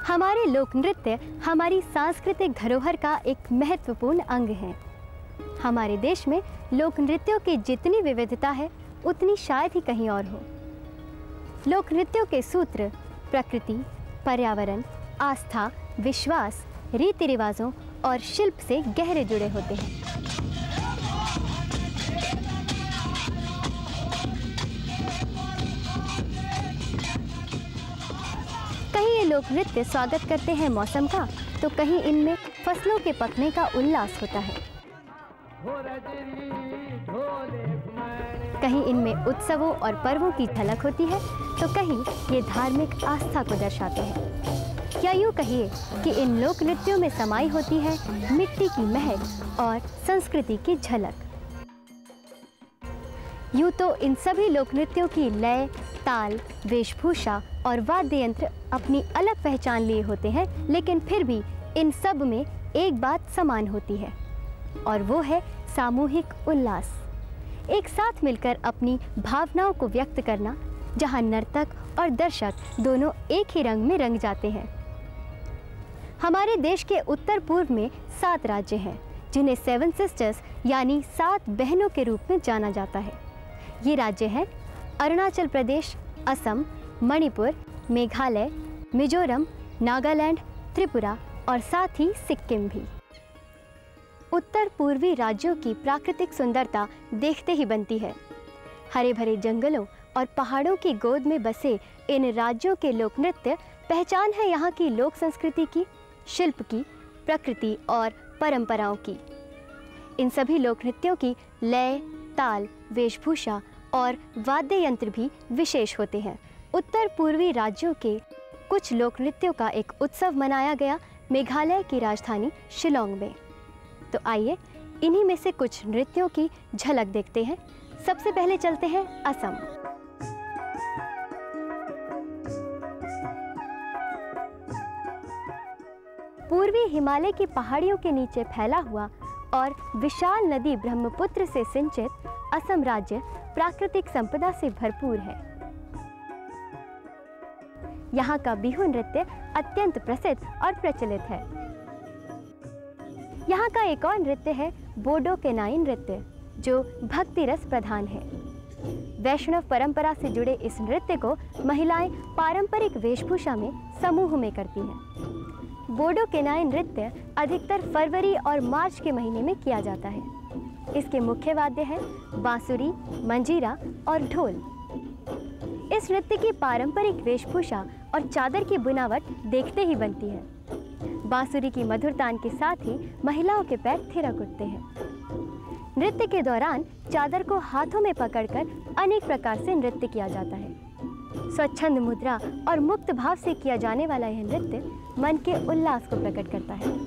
हमारे लोक नृत्य हमारी सांस्कृतिक धरोहर का एक महत्वपूर्ण अंग है। हमारे देश में लोक नृत्यों की जितनी विविधता है उतनी शायद ही कहीं और हो। लोक नृत्यों के सूत्र प्रकृति, पर्यावरण, आस्था, विश्वास, रीति रिवाजों और शिल्प से गहरे जुड़े होते हैं। कहीं ये लोक नृत्य स्वागत करते हैं मौसम का, तो कहीं इनमें फसलों के पकने का उल्लास होता है। कहीं इनमें उत्सवों और पर्वों की झलक होती है, तो कहीं ये धार्मिक आस्था को दर्शाते हैं। या यूँ कहिए कि इन लोक नृत्यों में समाई होती है मिट्टी की महक और संस्कृति की झलक। यूँ तो इन सभी लोक नृत्यों की लय, ताल, वेशभूषा और वाद्य यंत्र अपनी अलग पहचान लिए होते हैं, लेकिन फिर भी इन सब में एक बात समान होती है और वो है सामूहिक उल्लास। एक साथ मिलकर अपनी भावनाओं को व्यक्त करना, जहां नर्तक और दर्शक दोनों एक ही रंग में रंग जाते हैं। हमारे देश के उत्तर पूर्व में 7 राज्य हैं, जिन्हें 7 सिस्टर्स यानी 7 बहनों के रूप में जाना जाता है। ये राज्य हैं अरुणाचल प्रदेश, असम, मणिपुर, मेघालय, मिजोरम, नागालैंड, त्रिपुरा और साथ ही सिक्किम भी। उत्तर पूर्वी राज्यों की प्राकृतिक सुंदरता देखते ही बनती है। हरे भरे जंगलों और पहाड़ों की गोद में बसे इन राज्यों के लोक नृत्य पहचान है यहाँ की लोक संस्कृति की, शिल्प की, प्रकृति और परंपराओं की। इन सभी लोक नृत्यों की लय, ताल, वेशभूषा और वाद्य यंत्र भी विशेष होते हैं। उत्तर पूर्वी राज्यों के कुछ लोक नृत्यों का एक उत्सव मनाया गया मेघालय की राजधानी शिलोंग में। तो आइए इन्हीं में से कुछ नृत्यों की झलक देखते हैं। सबसे पहले चलते हैं असम। पूर्वी हिमालय की पहाड़ियों के नीचे फैला हुआ और विशाल नदी ब्रह्मपुत्र से सिंचित असम राज्य प्राकृतिक संपदा से भरपूर है। यहाँ का बिहू नृत्य अत्यंत प्रसिद्ध और प्रचलित है। यहाँ का एक और नृत्य है बोडो केनाई नृत्य, जो भक्ति रस प्रधान है। वैष्णव परंपरा से जुड़े इस नृत्य को महिलाएं पारंपरिक वेशभूषा में समूह में करती हैं। बोडो केनाई नृत्य अधिकतर फरवरी और मार्च के महीने में किया जाता है। इसके मुख्य वाद्य हैं बांसुरी, मंजीरा और ढोल। इस नृत्य की पारंपरिक वेशभूषा और चादर की बुनावट देखते ही बनती है। बांसुरी की मधुर तान के साथ ही महिलाओं के पैर थिरक उठते हैं। नृत्य के दौरान चादर को हाथों में पकड़कर अनेक प्रकार से नृत्य किया जाता है। स्वच्छंद मुद्रा और मुक्त भाव से किया जाने वाला यह नृत्य मन के उल्लास को प्रकट करता है।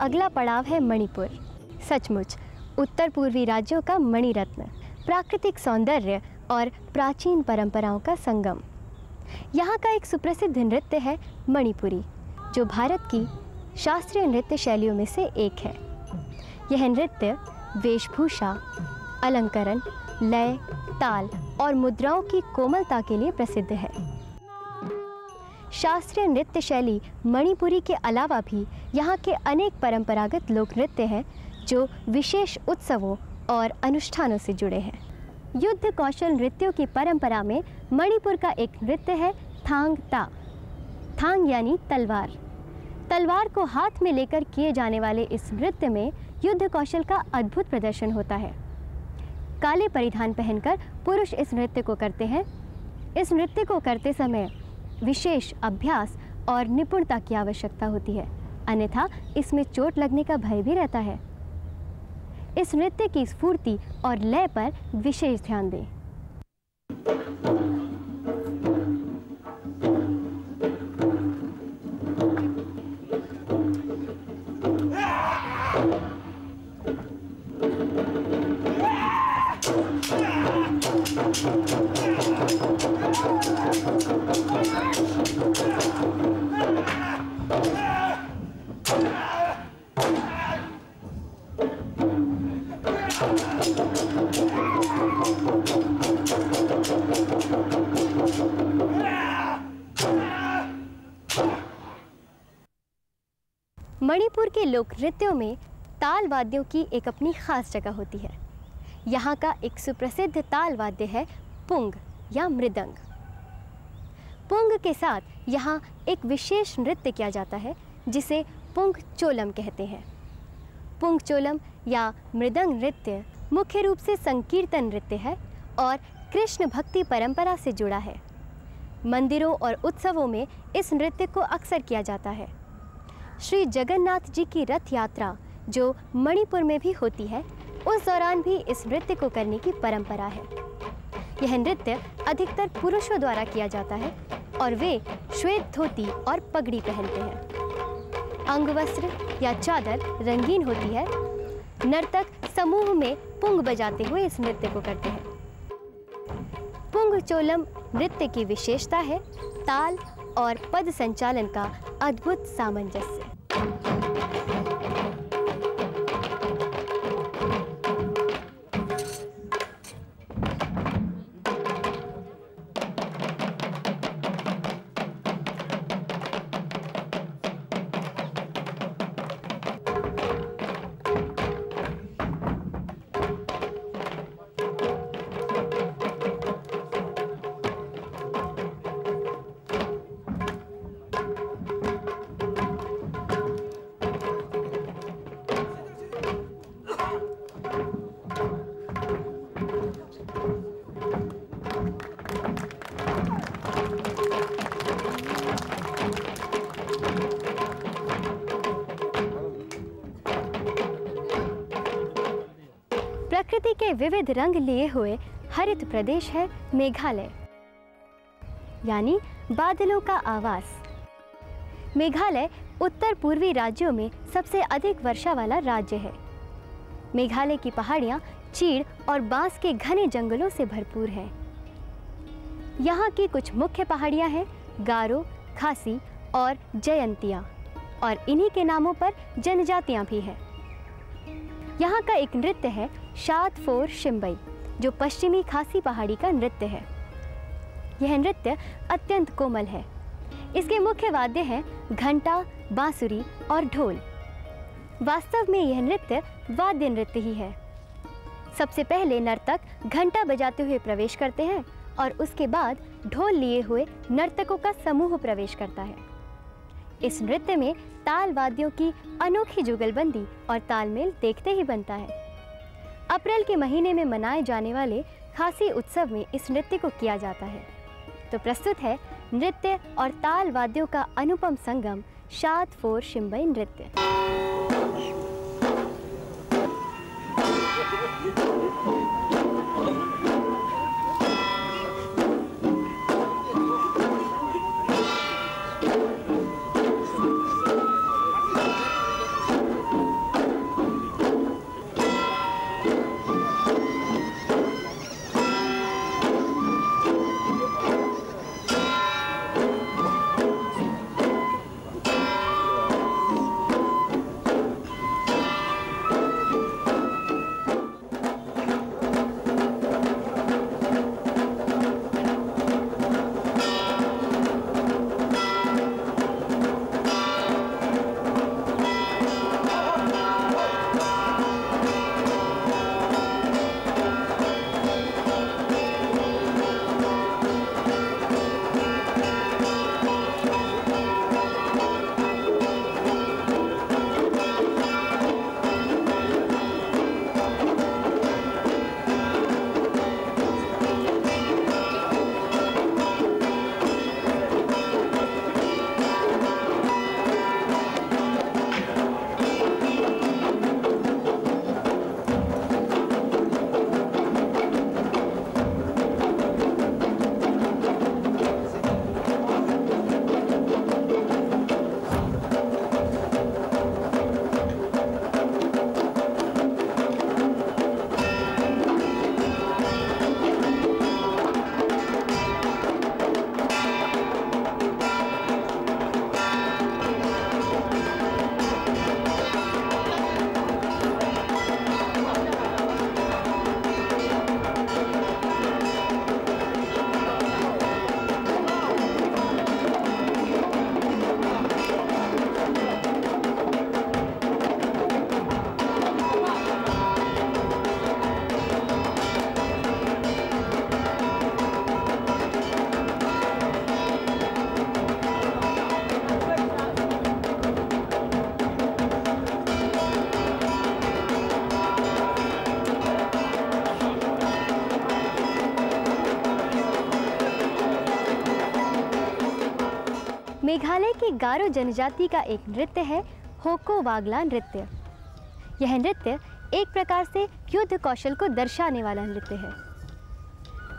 अगला पड़ाव है मणिपुर। सचमुच उत्तर पूर्वी राज्यों का मणिरत्न, प्राकृतिक सौंदर्य और प्राचीन परंपराओं का संगम। यहाँ का एक सुप्रसिद्ध नृत्य है मणिपुरी, जो भारत की शास्त्रीय नृत्य शैलियों में से एक है। यह नृत्य वेशभूषा, अलंकरण, लय, ताल और मुद्राओं की कोमलता के लिए प्रसिद्ध है। शास्त्रीय नृत्य शैली मणिपुरी के अलावा भी यहाँ के अनेक परंपरागत लोक नृत्य हैं जो विशेष उत्सवों और अनुष्ठानों से जुड़े हैं। युद्ध कौशल नृत्यों की परंपरा में मणिपुर का एक नृत्य है थांग ता। थांग यानी तलवार। तलवार को हाथ में लेकर किए जाने वाले इस नृत्य में युद्ध कौशल का अद्भुत प्रदर्शन होता है। काले परिधान पहनकर पुरुष इस नृत्य को करते हैं। इस नृत्य को करते समय विशेष अभ्यास और निपुणता की आवश्यकता होती है, अन्यथा इसमें चोट लगने का भय भी रहता है। इस नृत्य की स्फूर्ति और लय पर विशेष ध्यान दें। मणिपुर के लोक नृत्यों में ताल वाद्यों की एक अपनी खास जगह होती है। यहाँ का एक सुप्रसिद्ध ताल वाद्य है पुंग या मृदंग। पुंग के साथ यहाँ एक विशेष नृत्य किया जाता है जिसे पुंग चोलम कहते हैं। पुंग चोलम या मृदंग नृत्य मुख्य रूप से संकीर्तन नृत्य है और कृष्ण भक्ति परंपरा से जुड़ा है। मंदिरों और उत्सवों में इस नृत्य को अक्सर किया जाता है। श्री जगन्नाथ जी की रथ यात्रा जो मणिपुर में भी होती है, उस दौरान भी इस नृत्य को करने की परंपरा है। यह नृत्य अधिकतर पुरुषों द्वारा किया जाता है और वे श्वेत धोती और पगड़ी पहनते हैं। अंगवस्त्र या चादर रंगीन होती है। नर्तक समूह में पुंग बजाते हुए इस नृत्य को करते हैं। पुंग चोलम नृत्य की विशेषता है ताल और पद संचालन का अद्भुत सामंजस्य। प्रकृति के विविध रंग लिए हुए हरित प्रदेश है मेघालय, यानी बादलों का आवास। मेघालय उत्तर पूर्वी राज्यों में सबसे अधिक वर्षा वाला राज्य है। मेघालय की पहाड़ियाँ चीड़ और बांस के घने जंगलों से भरपूर हैं। यहाँ की कुछ मुख्य पहाड़ियाँ हैं गारो, खासी और जयंतिया, और इन्हीं के नामों पर जनजातियाँ भी हैं। यहाँ का एक नृत्य है शाद फोर शिम्बई, जो पश्चिमी खासी पहाड़ी का नृत्य है। यह नृत्य अत्यंत कोमल है। इसके मुख्य वाद्य हैं घंटा, बांसुरी और ढोल। वास्तव में यह नृत्य वाद्य नृत्य ही है। सबसे पहले नर्तक घंटा बजाते हुए प्रवेश करते हैं और उसके बाद ढोल लिए हुए नर्तकों का समूह प्रवेश करता है। इस नृत्य में ताल वाद्यों की अनोखी जुगलबंदी और तालमेल देखते ही बनता है। अप्रैल के महीने में मनाए जाने वाले खासी उत्सव में इस नृत्य को किया जाता है। तो प्रस्तुत है नृत्य और ताल वाद्यों का अनुपम संगम शाद फोर शिम्बई नृत्य। ही गारो जनजाति का एक नृत्य है होको वागला नृत्य। यह नृत्य एक प्रकार से युद्ध कौशल को दर्शाने वाला नृत्य है।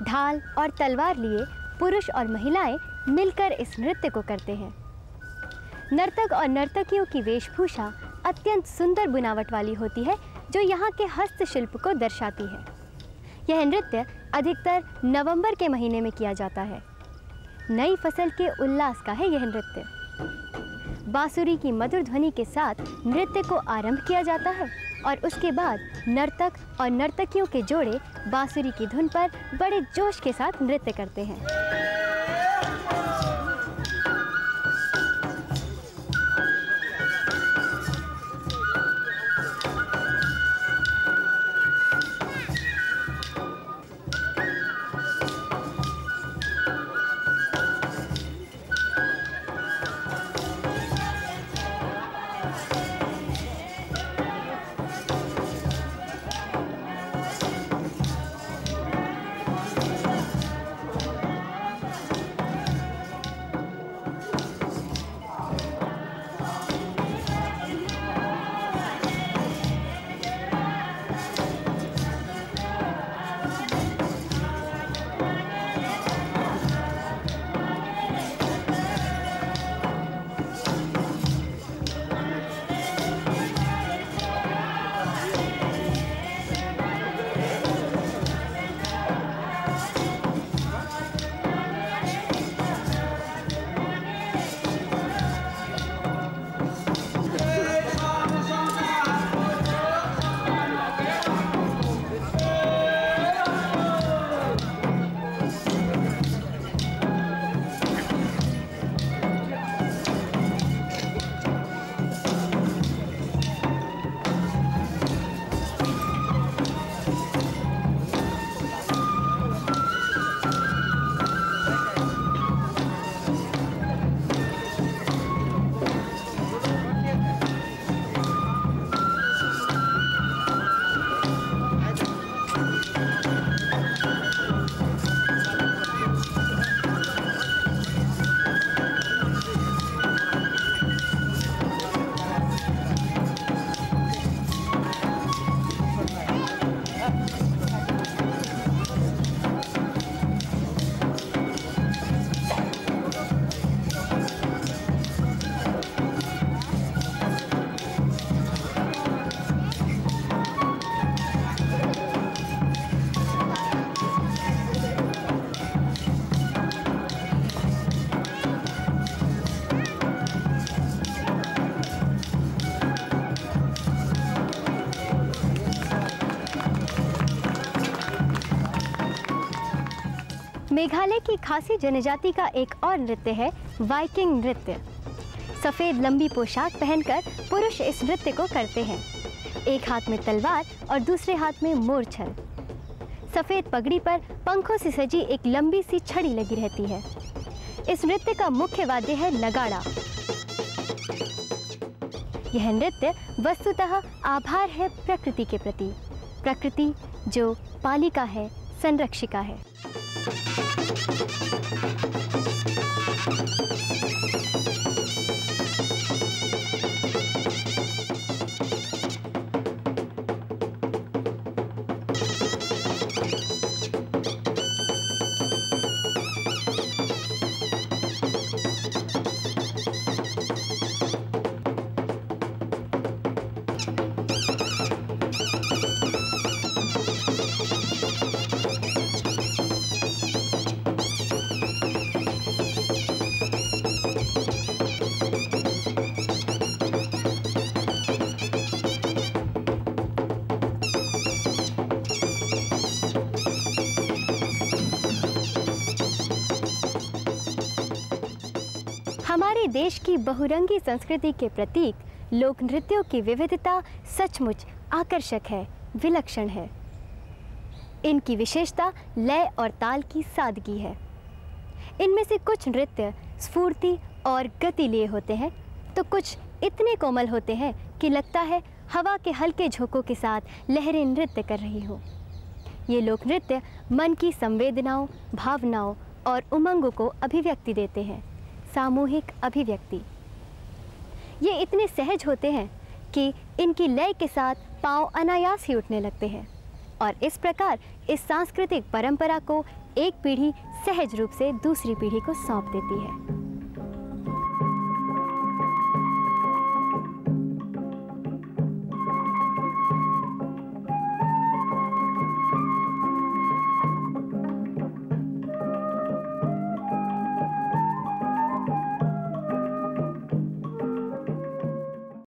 ढाल और तलवार लिए पुरुष और महिलाएं मिलकर इस नृत्य को करते हैं। नर्तक और नर्तकियों की वेशभूषा अत्यंत सुंदर बुनावट वाली होती है, जो यहाँ के हस्तशिल्प को दर्शाती है। यह नृत्य अधिकतर नवंबर के महीने में किया जाता है। नई फसल के उल्लास का है यह नृत्य। बांसुरी की मधुर ध्वनि के साथ नृत्य को आरंभ किया जाता है और उसके बाद नर्तक और नर्तकियों के जोड़े बांसुरी की धुन पर बड़े जोश के साथ नृत्य करते हैं। मेघालय की खासी जनजाति का एक और नृत्य है वाइकिंग नृत्य। सफ़ेद लंबी पोशाक पहनकर पुरुष इस नृत्य को करते हैं। एक हाथ में तलवार और दूसरे हाथ में मूर्छल। सफ़ेद पगड़ी पर पंखों से सजी एक लंबी सी छड़ी लगी रहती है। इस नृत्य का मुख्य वाद्य है नगाड़ा। यह नृत्य वस्तुतः आभार है प्रकृति के प्रति, प्रकृति जो पालिका है, संरक्षिका है। हमारे देश की बहुरंगी संस्कृति के प्रतीक लोक नृत्यों की विविधता सचमुच आकर्षक है, विलक्षण है। इनकी विशेषता लय और ताल की सादगी है। इनमें से कुछ नृत्य स्फूर्ति और गति लिए होते हैं, तो कुछ इतने कोमल होते हैं कि लगता है हवा के हल्के झोंकों के साथ लहरें नृत्य कर रही हो। ये लोक नृत्य मन की संवेदनाओं, भावनाओं और उमंगों को अभिव्यक्ति देते हैं। सामूहिक अभिव्यक्ति। ये इतने सहज होते हैं कि इनकी लय के साथ पांव अनायास ही उठने लगते हैं और इस प्रकार इस सांस्कृतिक परंपरा को एक पीढ़ी सहज रूप से दूसरी पीढ़ी को सौंप देती है।